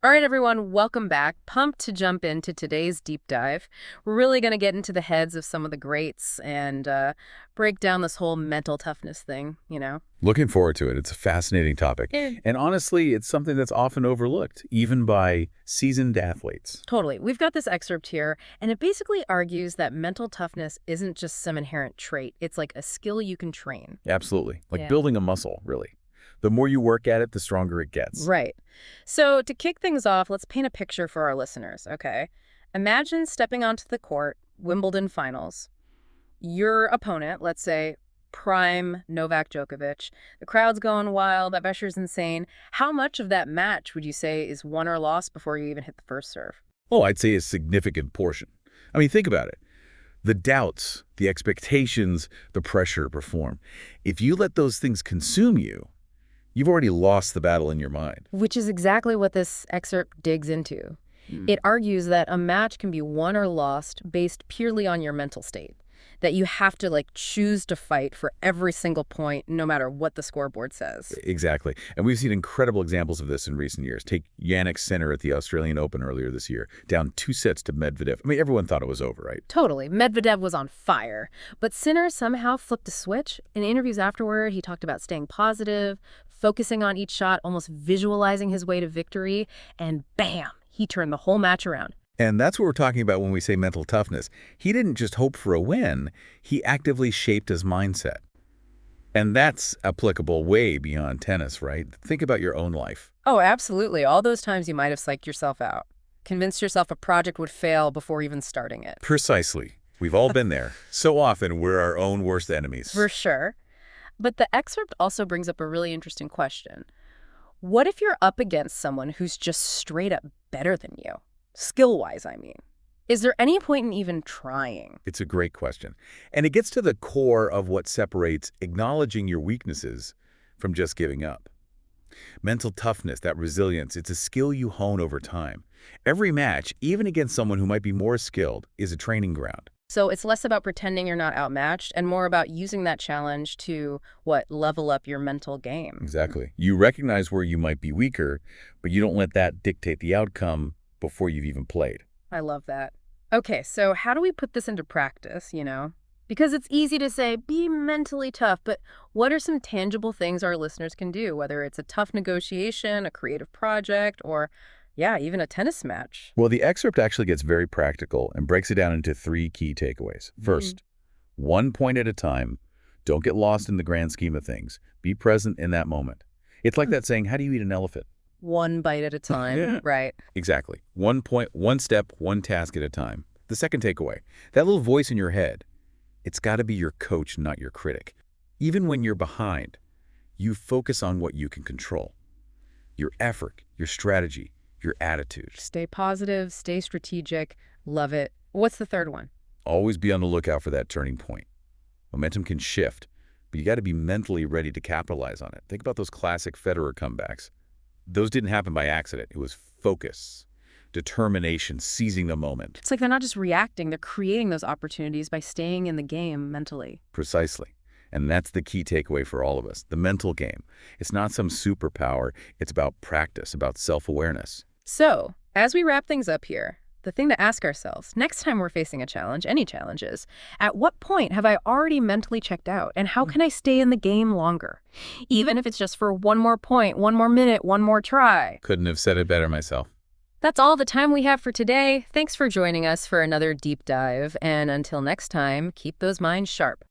All right, everyone, welcome back. Pumped to jump into today's deep dive. We're really going to get into the heads of some of the greats and break down this whole mental toughness thing. Looking forward to it. It's a fascinating topic. Yeah. And honestly, it's something that's often overlooked, even by seasoned athletes. Totally. We've got this excerpt here, and it basically argues that mental toughness isn't just some inherent trait. It's like a skill you can train. Absolutely. Like Yeah. building a muscle, really. The more you work at it, the stronger it gets. Right. So to kick things off, let's paint a picture for our listeners, okay? Imagine stepping onto the court, Wimbledon finals. Your opponent, let's say prime Novak Djokovic, the crowd's going wild, that pressure's insane. How much of that match would you say is won or lost before you even hit the first serve? Oh, I'd say a significant portion. I mean, think about it. The doubts, the expectations, the pressure to perform. If you let those things consume you, you've already lost the battle in your mind. Which is exactly what this excerpt digs into. It argues that a match can be won or lost based purely on your mental state. That you have to choose to fight for every single point, no matter what the scoreboard says. Exactly. And we've seen incredible examples of this in recent years. Take Jannik Sinner at the Australian Open earlier this year, down 2 sets to Medvedev. I mean, everyone thought it was over, right? Totally. Medvedev was on fire. But Sinner somehow flipped a switch. In interviews afterward, he talked about staying positive, focusing on each shot, almost visualizing his way to victory, and bam, he turned the whole match around. And that's what we're talking about when we say mental toughness. He didn't just hope for a win, he actively shaped his mindset. And that's applicable way beyond tennis, right? Think about your own life. Oh, absolutely. All those times you might have psyched yourself out. Convinced yourself a project would fail before even starting it. Precisely. We've all been there. So often, we're our own worst enemies. For sure. But the excerpt also brings up a really interesting question. What if you're up against someone who's just straight up better than you? Skill-wise, I mean. Is there any point in even trying? It's a great question. And it gets to the core of what separates acknowledging your weaknesses from just giving up. Mental toughness, that resilience, it's a skill you hone over time. Every match, even against someone who might be more skilled, is a training ground. So it's less about pretending you're not outmatched and more about using that challenge to, level up your mental game. Exactly. You recognize where you might be weaker, but you don't let that dictate the outcome before you've even played. I love that. Okay, so how do we put this into practice? Because it's easy to say, be mentally tough, but what are some tangible things our listeners can do, whether it's a tough negotiation, a creative project, or, yeah, even a tennis match? Well, the excerpt actually gets very practical and breaks it down into 3 key takeaways. First, 1 point at a time. Don't get lost in the grand scheme of things. Be present in that moment. It's like that saying, how do you eat an elephant? One bite at a time, Yeah. right? Exactly. 1 point, 1 step, 1 task at a time. The second takeaway, that little voice in your head, it's got to be your coach, not your critic. Even when you're behind, you focus on what you can control. Your effort, your strategy, your attitude. Stay positive, stay strategic, love it. What's the third one? Always be on the lookout for that turning point. Momentum can shift, but you got to be mentally ready to capitalize on it. Think about those classic Federer comebacks. Those didn't happen by accident. It was focus, determination, seizing the moment. It's like they're not just reacting, they're creating those opportunities by staying in the game mentally. Precisely. And that's the key takeaway for all of us, the mental game. It's not some superpower. It's about practice, about self-awareness. So, as we wrap things up here, the thing to ask ourselves, next time we're facing a challenge, any challenges, at what point have I already mentally checked out? And how can I stay in the game longer? Even if it's just for one more point, one more minute, one more try. Couldn't have said it better myself. That's all the time we have for today. Thanks for joining us for another deep dive. And until next time, keep those minds sharp.